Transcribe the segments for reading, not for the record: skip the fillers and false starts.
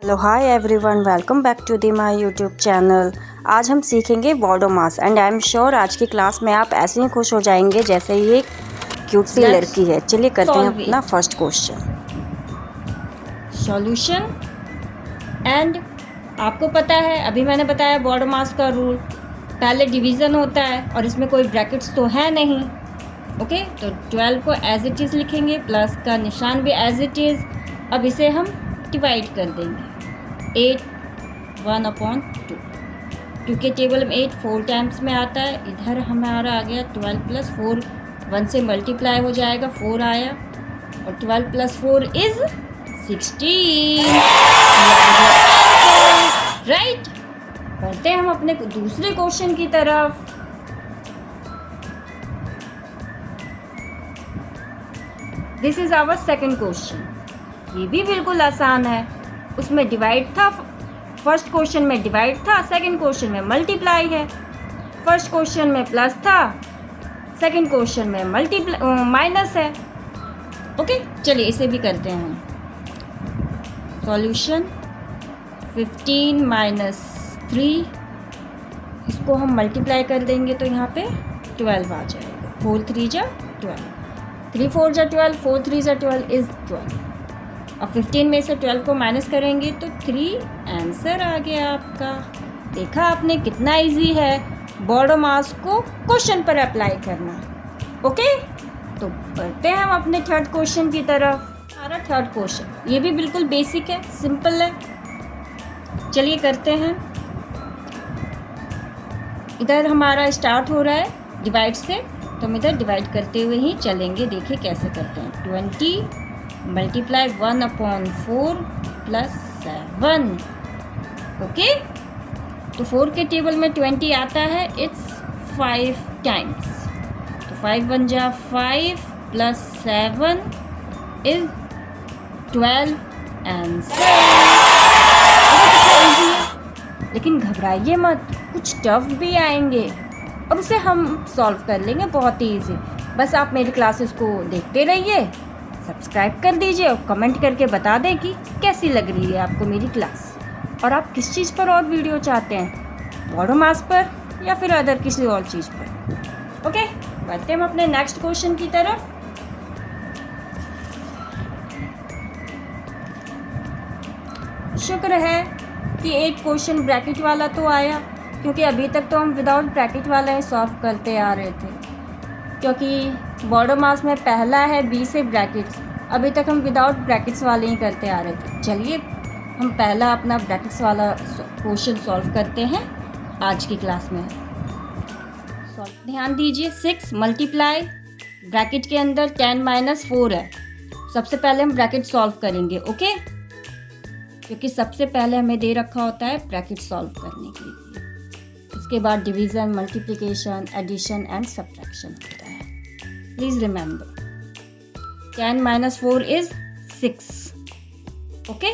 Hello hi everyone, welcome back to the my YouTube channel. आज हम सीखेंगे BODMAS and I am sure आज की class में आप ऐसे ही खुश हो जाएंगे जैसे ये क्यूट सी लड़की है। चलिए करते हैं अपना फर्स्ट क्वेश्चन। सॉल्यूशन एंड आपको पता है, अभी मैंने बताया बॉडो मास का रूल। पहले डिवीज़न होता है और इसमें कोई ब्रैकेट्स तो है नहीं। ओके, तो 12 को एज इट इज़ लिखेंगे, प्लस का निशान भी एज इट इज़। अब इसे हम डिवाइड कर देंगे। 8 1/2, 2 के टेबल में 8 4 टाइम्स में आता है। इधर हमारा आ गया 12 प्लस 4, 1 से मल्टीप्लाई हो जाएगा, 4 आया, और 12 प्लस 4 इज़ 16। राइट। बढ़ते हैं हम अपने दूसरे क्वेश्चन की तरफ। This is our second question. ये भी बिल्कुल आसान है। उसमें डिवाइड था, फर्स्ट क्वेश्चन में डिवाइड था, सेकंड क्वेश्चन में मल्टीप्लाई है। फर्स्ट क्वेश्चन में प्लस था, सेकंड क्वेश्चन में माइनस है। ओके, चलिए इसे भी करते हैं हम। सॉल्यूशन 15 माइनस 3, इसको हम मल्टीप्लाई कर देंगे तो यहाँ पे 12 आ जाएगा। 4 3 जा 12, 3 4 जा 12, 4 3 जा 12 इज़ 12। अब 15 में से 12 को माइनस करेंगे तो 3 आंसर आ गया आपका। देखा आपने कितना इजी है बॉडो मास को क्वेश्चन पर अप्लाई करना। ओके, तो बढ़ते हैं हम अपने थर्ड क्वेश्चन की तरफ। हमारा थर्ड क्वेश्चन ये भी बिल्कुल बेसिक है, सिंपल है। चलिए करते हैं। इधर हमारा स्टार्ट हो रहा है डिवाइड से, तो हम इधर डिवाइड करते हुए ही चलेंगे। देखिए कैसे करते हैं। 20 मल्टीप्लाई 1/4 प्लस 7। ओके, तो 4 के टेबल में 20 आता है, इट्स 5 टाइम्स। तो 5 1 जा 5 प्लस 7 इज 12 आंसर। लेकिन घबराइए मत, कुछ टफ भी आएंगे और उसे हम सॉल्व कर लेंगे बहुत ही ईजी। बस आप मेरी क्लासेस को देखते रहिए, सब्सक्राइब कर दीजिए और कमेंट करके बता दें कि कैसी लग रही है आपको मेरी क्लास, और आप किस चीज़ पर और वीडियो चाहते हैं, बॉडो मास पर या फिर अदर किसी और चीज़ पर। ओके, बढ़ते हैं हम अपने नेक्स्ट क्वेश्चन की तरफ। शुक्र है कि एक क्वेश्चन ब्रैकेट वाला तो आया, क्योंकि अभी तक तो हम विदाउट ब्रैकेट वाला ही सॉल्व करते आ रहे थे, क्योंकि बॉडो मास में पहला है बी से ब्रैकेट्स। अभी तक हम विदाउट ब्रैकेट्स वाले ही करते आ रहे थे। चलिए हम पहला अपना ब्रैकेट्स वाला क्वेश्चन सॉल्व करते हैं आज की क्लास में। ध्यान दीजिए, 6 मल्टीप्लाई ब्रैकेट के अंदर 10 माइनस 4 है। सबसे पहले हम ब्रैकेट सॉल्व करेंगे। ओके, क्योंकि सबसे पहले हमें दे रखा होता है ब्रैकेट सॉल्व करने के लिए। उसके बाद division, multiplication, addition and subtraction होता है। Please remember 10 minus 4 is 6। Okay,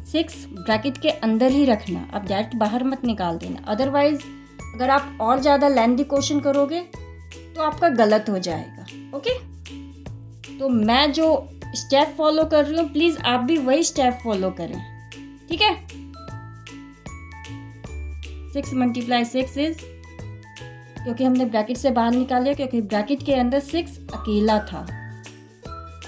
6 bracket के अंदर ही रखना, अब डायरेक्ट बाहर मत निकाल देना। अदरवाइज अगर आप और ज़्यादा लेंथी क्वेश्चन करोगे तो आपका गलत हो जाएगा। ओके, तो मैं जो स्टेप फॉलो कर रही हूँ, प्लीज़ आप भी वही स्टेप फॉलो करें, ठीक है। 6 मल्टीप्लाई 6 इज, क्योंकि हमने ब्रैकेट से बाहर निकाला, क्योंकि ब्रैकेट के अंदर 6 अकेला था।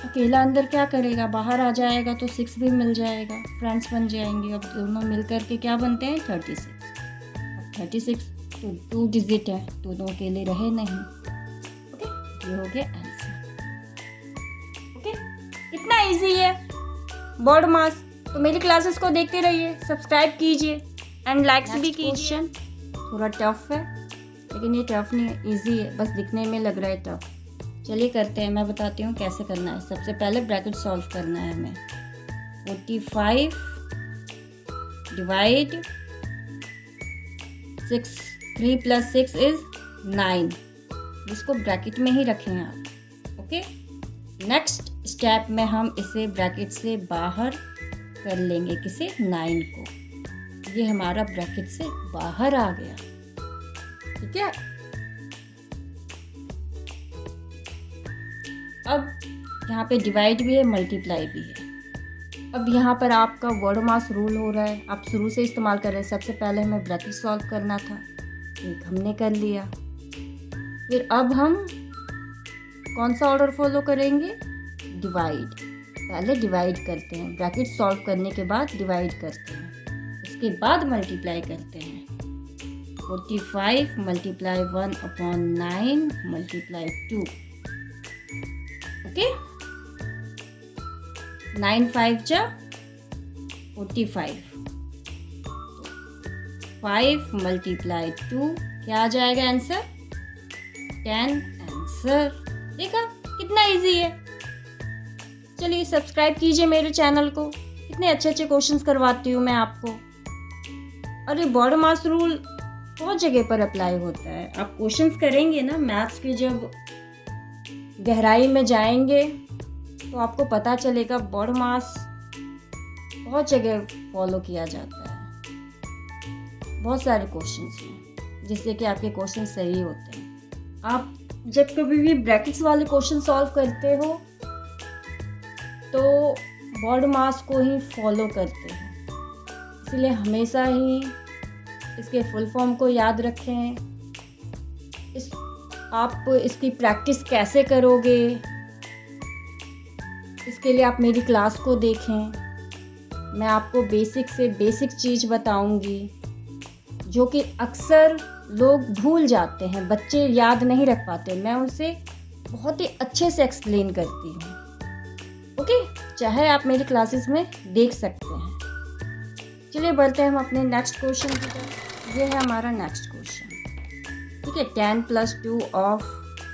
अकेला अंदर क्या करेगा, बाहर आ जाएगा तो 6 भी मिल जाएगा, फ्रेंड्स बन जाएंगे। अब दोनों मिल करके क्या बनते हैं, 36। अब 36 तो 2 डिजिट है, तो दोनों अकेले रहे नहीं। ओके, ये हो गया आंसर। ओके, इतना इजी है बॉडो मास। तो मेरी क्लासेस को देखते रहिए, सब्सक्राइब कीजिए एंड लाइक्स भी कीजिए। थोड़ा टफ है, लेकिन ये टफ नहीं है, इजी है, बस दिखने में लग रहा है टफ। चलिए करते हैं, मैं बताती हूँ कैसे करना है। सबसे पहले ब्रैकेट सॉल्व करना है हमें। 45 डिवाइड 6, 3 प्लस 6 इज 9। इसको ब्रैकेट में ही रखें आप। ओके, नेक्स्ट स्टेप में हम इसे ब्रैकेट से बाहर कर लेंगे, किसे, 9 को। ये हमारा ब्रैकेट से बाहर आ गया, ठीक है। अब यहाँ पे डिवाइड भी है, मल्टीप्लाई भी है। अब यहाँ पर आपका वर्ड मास रूल हो रहा है, आप शुरू से इस्तेमाल कर रहे हैं। सबसे पहले हमें ब्रैकेट सॉल्व करना था, एक हमने कर लिया। फिर अब हम कौन सा ऑर्डर फॉलो करेंगे? डिवाइड। पहले डिवाइड करते हैं, ब्रैकेट सॉल्व करने के बाद डिवाइड करते हैं, उसके बाद मल्टीप्लाई करते हैं। 45 मल्टीप्लाई 1/9 मल्टीप्लाई 2। ओके, 9 5 जा 45, 5 मल्टीप्लाई 2 क्या आ जाएगा आंसर? 10 आंसर। देखा कितना इजी है। चलिए सब्सक्राइब कीजिए मेरे चैनल को, कितने अच्छे अच्छे क्वेश्चंस करवाती हूँ मैं आपको। अरे बॉड मास रूल बहुत जगह पर अप्लाई होता है। आप क्वेश्चंस करेंगे ना मैथ्स के, जब गहराई में जाएंगे तो आपको पता चलेगा बॉड मास बहुत जगह फॉलो किया जाता है। बहुत सारे क्वेश्चंस हैं जिससे कि आपके क्वेश्चन सही होते हैं। आप जब कभी भी ब्रैकेट्स वाले क्वेश्चन सॉल्व करते हो तो बॉड मास को ही फॉलो करते हो, इसलिए हमेशा ही इसके फुल फॉर्म को याद रखें। आप इसकी प्रैक्टिस कैसे करोगे, इसके लिए आप मेरी क्लास को देखें। मैं आपको बेसिक से बेसिक चीज़ बताऊंगी जो कि अक्सर लोग भूल जाते हैं, बच्चे याद नहीं रख पाते। मैं उनसे बहुत ही अच्छे से एक्सप्लेन करती हूँ। ओके, चाहे आप मेरी क्लासेस में देख सकते हैं। चलिए बढ़ते हैं हम अपने नेक्स्ट क्वेश्चन की तरफ। ये है हमारा नेक्स्ट क्वेश्चन। ठीक है, 10 + 2 ऑफ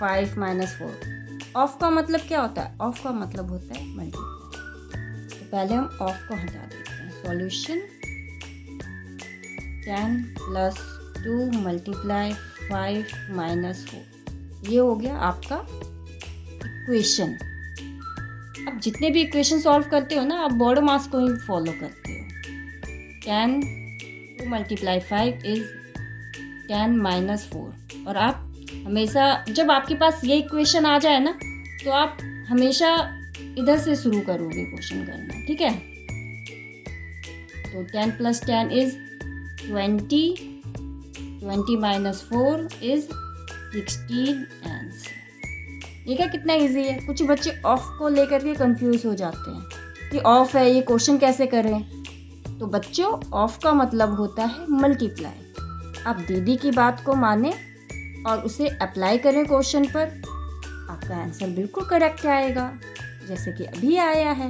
5 - 4। ऑफ का मतलब क्या होता है? ऑफ का मतलब होता है मल्टीप्लाई। तो पहले हम ऑफ को हटा देते हैं। Solution 10 + 2 multiply 5 - 4। ये हो गया आपका इक्वेशन। अब जितने भी इक्वेशन सॉल्व करते हो ना, आप बॉड मास को ही फॉलो करते हो। 10 2 मल्टीप्लाई 5 इज 10 - 4। और आप हमेशा जब आपके पास ये इक्वेशन आ जाए ना, तो आप हमेशा इधर से शुरू करोगे क्वेश्चन करना। ठीक है, तो 10 + 10 इज 20, 20 - 4 इज 16 आंसर। देखा कितना इजी है। कुछ बच्चे ऑफ को लेकर के कंफ्यूज हो जाते हैं कि ऑफ है, ये क्वेश्चन कैसे करें। तो बच्चों, ऑफ का मतलब होता है मल्टीप्लाई। आप दीदी की बात को माने और उसे अप्लाई करें क्वेश्चन पर, आपका आंसर बिल्कुल करेक्ट आएगा, जैसे कि अभी आया है।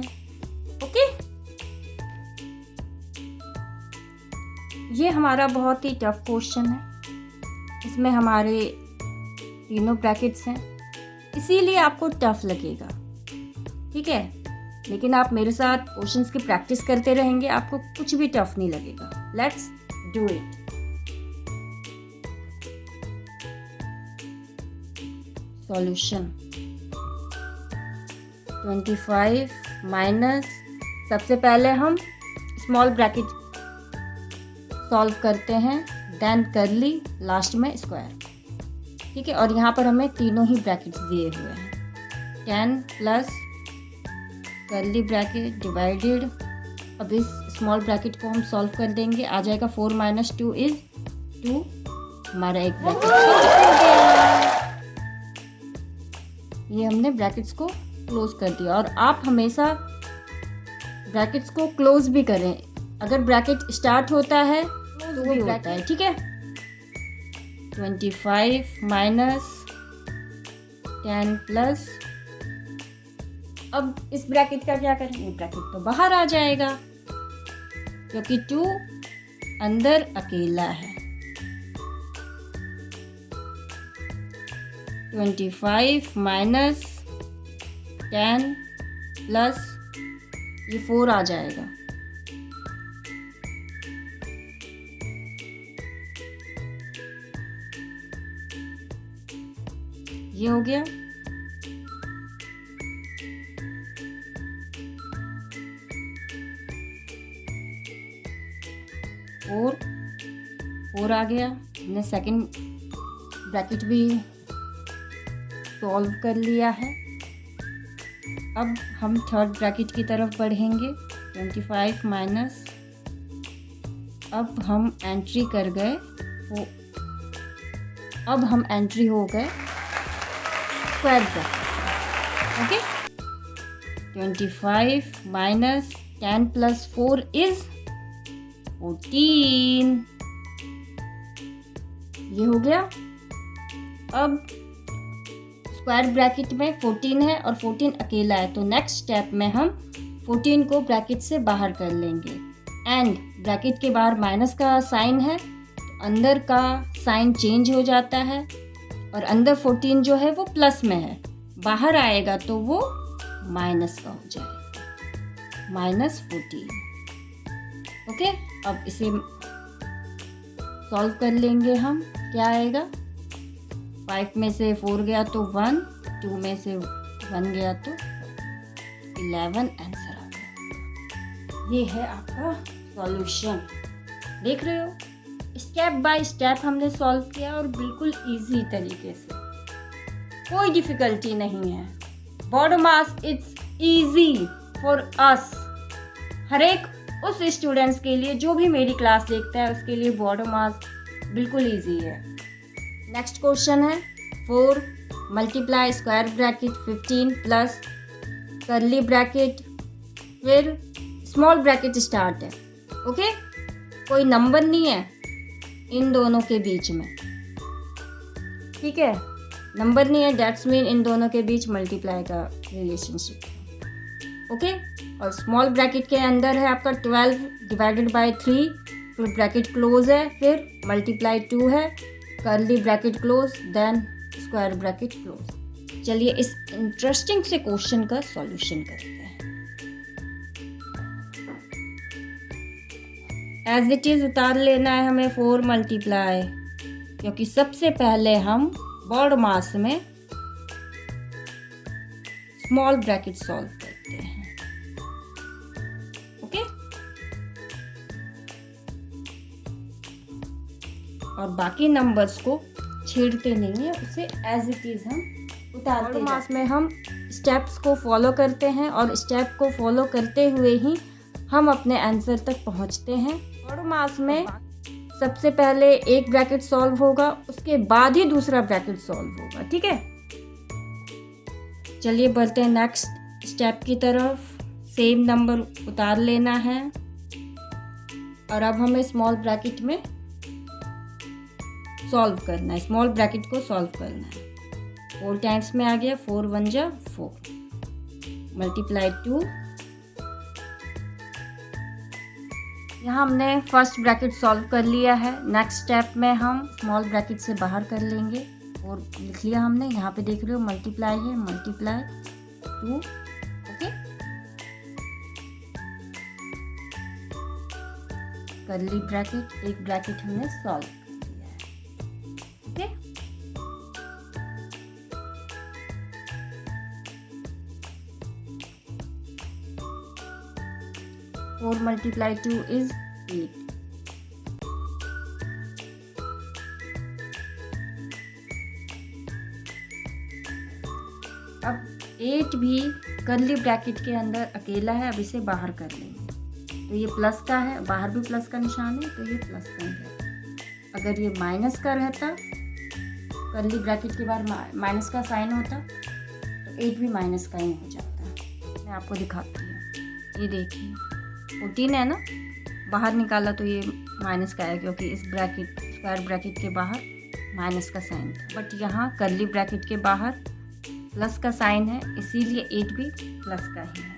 ओके, ये हमारा बहुत ही टफ क्वेश्चन है। इसमें हमारे तीनों ब्रैकेट्स हैं, इसीलिए आपको टफ लगेगा। ठीक है, लेकिन आप मेरे साथ क्वेश्चंस की प्रैक्टिस करते रहेंगे, आपको कुछ भी टफ नहीं लगेगा। Let's do it. Solution 25 minus, सबसे पहले हम स्मॉल ब्रैकेट सॉल्व करते हैं, देन करली, लास्ट में स्क्वायर। ठीक है, और यहाँ पर हमें तीनों ही ब्रैकेट्स दिए हुए हैं। 10 प्लस करली ब्रैकेट डिवाइडेड। अब इस स्मॉल ब्रैकेट को हम सॉल्व कर देंगे, आ जाएगा 4 - 2 इज 2। हमारा एक ब्रैकेट हो गया। ये हमने ब्रैकेट्स को क्लोज कर दिया। और आप हमेशा ब्रैकेट्स को क्लोज भी करें। अगर ब्रैकेट स्टार्ट होता है तो वो होता है। ठीक है, 25 माइनस 10 प्लस, अब इस ब्रैकेट का क्या करेंगे? ब्रैकेट तो बाहर आ जाएगा क्योंकि 2 अंदर अकेला है। 25 माइनस 10 प्लस ये 4 आ जाएगा। ये हो गया। फोर आ गया। हमने सेकंड ब्रैकेट भी सॉल्व कर लिया है। अब हम थर्ड ब्रैकेट की तरफ बढ़ेंगे। 25 माइनस, अब हम एंट्री कर गए, अब हम एंट्री हो गए square bracket. Okay, 25 minus 10 plus 4 is 14। ये हो गया। अब स्क्वायर ब्रैकेट में 14 है और 14 अकेला है, तो नेक्स्ट स्टेप में हम 14 को ब्रैकेट से बाहर कर लेंगे। एंड ब्रैकेट के बाहर माइनस का साइन है, तो अंदर का साइन चेंज हो जाता है और अंदर 14 जो है वो प्लस में है, बाहर आएगा तो वो माइनस का हो जाएगा, -14। ओके, अब इसे सॉल्व कर लेंगे हम। क्या आएगा, 5 में से 4 गया तो 1, 2 में से 1 गया तो 11 आंसर आ गया। ये है आपका सॉल्यूशन। देख रहे हो, स्टेप बाय स्टेप हमने सॉल्व किया और बिल्कुल इजी तरीके से, कोई डिफिकल्टी नहीं है। Body mass it's easy for us. हर एक उस स्टूडेंट्स के लिए जो भी मेरी क्लास देखता है उसके लिए बॉडी मास बिल्कुल इजी है। नेक्स्ट क्वेश्चन है 4 मल्टीप्लाई स्क्वायर ब्रैकेट 15 प्लस करली ब्रैकेट, फिर स्मॉल ब्रैकेट स्टार्ट है। ओके, कोई नंबर नहीं है इन दोनों के बीच में, ठीक है, नंबर नहीं है, डेट्स मीन इन दोनों के बीच मल्टीप्लाई का रिलेशनशिप। ओके, और स्मॉल ब्रैकेट के अंदर है आपका 12 डिवाइडेड बाय 3, फिर ब्रैकेट क्लोज है, फिर मल्टीप्लाई 2 है, curly bracket close, then square bracket close. चलिए इस इंटरेस्टिंग से क्वेश्चन का सॉल्यूशन करते हैं। एज इट इज उतार लेना है हमें 4 मल्टीप्लाई, क्योंकि सबसे पहले हम बॉड मास में स्मॉल ब्रैकेट सॉल्व करते हैं। ओके, और बाकी नंबर्स को छेड़ते नहीं है, उसे एज इट इज हम उतारते हैं। मास में हम स्टेप्स को फॉलो करते हैं और स्टेप को फॉलो करते हुए ही हम अपने आंसर तक पहुंचते हैं। बॉड मास में सबसे पहले एक ब्रैकेट सॉल्व होगा, उसके बाद ही दूसरा ब्रैकेट सॉल्व होगा, ठीक है। चलिए बढ़ते हैं नेक्स्ट स्टेप की तरफ। सेम नंबर उतार लेना है और अब हमें स्मॉल ब्रैकेट में सॉल्व करना है, स्मॉल ब्रैकेट को सॉल्व करना है। 4 टाइम्स में आ गया, 4 1 जा 4, मल्टीप्लाई 2। यहाँ हमने फर्स्ट ब्रैकेट सॉल्व कर लिया है। नेक्स्ट स्टेप में हम स्मॉल ब्रैकेट से बाहर कर लेंगे और लिख लिया हमने। यहाँ पे देख रहे हो मल्टीप्लाई है, मल्टीप्लाई 2। ओके, करली ब्रैकेट, एक ब्रैकेट हमने सॉल्व कर दिया है। Okay, four multiply 2 is 8। अब 8 भी करली ब्रैकेट के अंदर अकेला है, अब इसे बाहर कर लेंगे। तो ये प्लस का है, बाहर भी प्लस का निशान है, तो ये प्लस का है। अगर ये माइनस का रहता, करली ब्रैकेट के बाहर माइनस का साइन होता, तो 8 भी माइनस का ही हो जाता। मैं आपको दिखाती हूँ, ये देखिए 14 है ना, बाहर निकाला तो ये माइनस का है, क्योंकि इस ब्रैकेट स्क्वायर ब्रैकेट के बाहर माइनस का साइन था। बट यहाँ करली ब्रैकेट के बाहर प्लस का साइन है, इसीलिए 8 भी प्लस का ही है।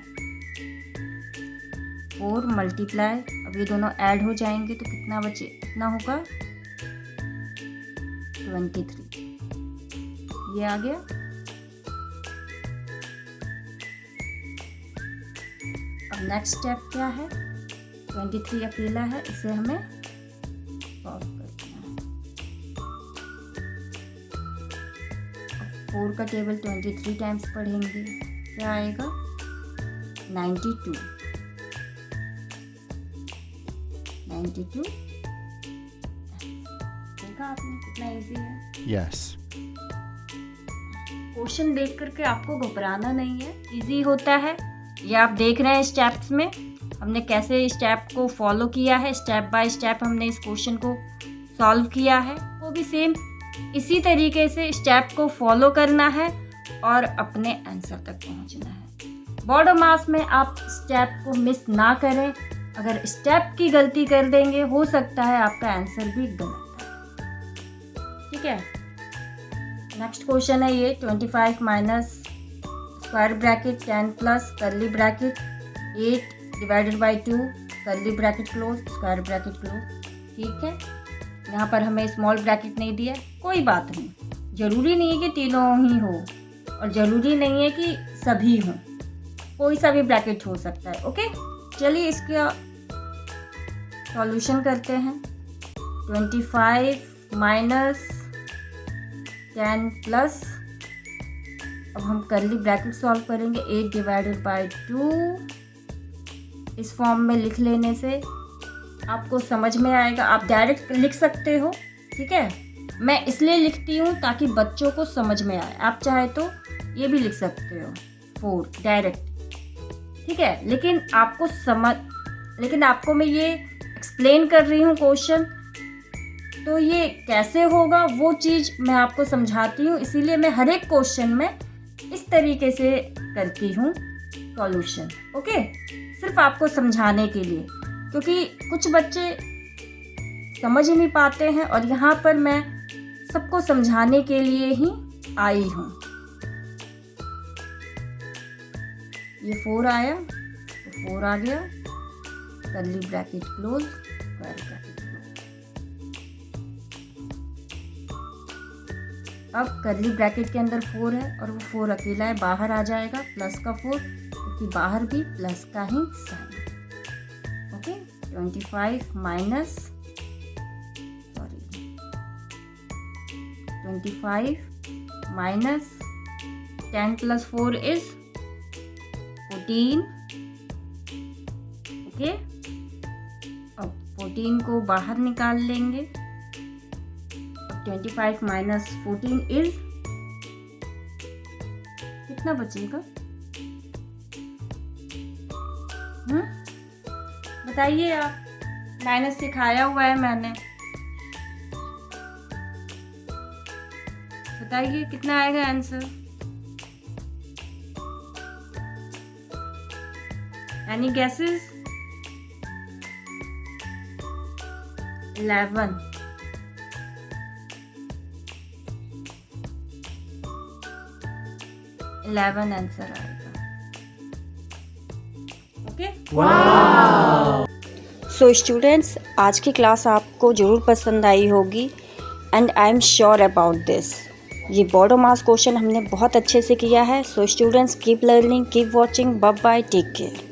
4 मल्टीप्लाई, अब ये दोनों ऐड हो जाएंगे तो कितना बचे, कितना होगा 23। ये आ गया। अब नेक्स्ट स्टेप क्या है, 23 अकेला है, इसे हमें सॉल्व करना है। 4 का टेबल 23 टाइम्स पढ़ेंगे, क्या आएगा 92। 92 देखा आपने कितना इजी है। Yes. क्वेश्चन देख करके आपको घबराना नहीं है, इजी होता है। ये आप देख रहे हैं स्टेप्स में, हमने कैसे स्टेप को फॉलो किया है, स्टेप बाय स्टेप हमने इस क्वेश्चन को सॉल्व किया है, वो भी सेम इसी तरीके से स्टेप को फॉलो करना है और अपने आंसर तक पहुंचना है। बॉडो मास में आप स्टेप को मिस ना करें। अगर स्टेप की गलती कर देंगे हो सकता है आपका आंसर भी गलत है। ठीक है, नेक्स्ट क्वेश्चन है ये 25 minus square bracket 10 plus curly bracket 8 divided by 2 curly bracket close square bracket close. ठीक है, यहाँ पर हमें स्मॉल ब्रैकेट नहीं दिया, कोई बात नहीं, ज़रूरी नहीं है कि तीनों ही हो और ज़रूरी नहीं है कि सभी हों, कोई सा भी ब्रैकेट हो सकता है। ओके, चलिए इसका सॉल्यूशन करते हैं। 25 माइनस 10 प्लस, अब हम कर्ली ब्रैकेट सॉल्व करेंगे 8 डिवाइडेड बाई 2। इस फॉर्म में लिख लेने से आपको समझ में आएगा, आप डायरेक्ट लिख सकते हो। ठीक है, मैं इसलिए लिखती हूँ ताकि बच्चों को समझ में आए। आप चाहे तो ये भी लिख सकते हो 4 डायरेक्ट। ठीक है, लेकिन आपको मैं ये एक्सप्लेन कर रही हूँ क्वेश्चन, तो ये कैसे होगा वो चीज़ मैं आपको समझाती हूँ, इसीलिए मैं हर एक क्वेश्चन में इस तरीके से करती हूँ सॉल्यूशन। ओके, सिर्फ आपको समझाने के लिए, क्योंकि कुछ बच्चे समझ ही नहीं पाते हैं और यहाँ पर मैं सबको समझाने के लिए ही आई हूँ। ये 4 आया तो 4 आ गया, curly bracket close square bracket close. अब कर्ली ब्रैकेट के अंदर 4 है और वो 4 अकेला है, बाहर आ जाएगा प्लस का 4, क्योंकि बाहर भी प्लस का ही साइन है। Okay, 25 minus 10 plus 4 is 14। Okay, अब 14 को बाहर निकाल लेंगे। अब 25 माइनस 14 इज कितना बचेगा? बताइए आप, माइनस सिखाया हुआ है मैंने, बताइए कितना आएगा आंसर? Any guesses? 11। आंसर आएगा। ओके, सो स्टूडेंट्स, आज की क्लास आपको ज़रूर पसंद आई होगी and I am sure about this. ये बॉडो मास क्वेश्चन हमने बहुत अच्छे से किया है। So students, keep learning, keep watching, bye bye, take care.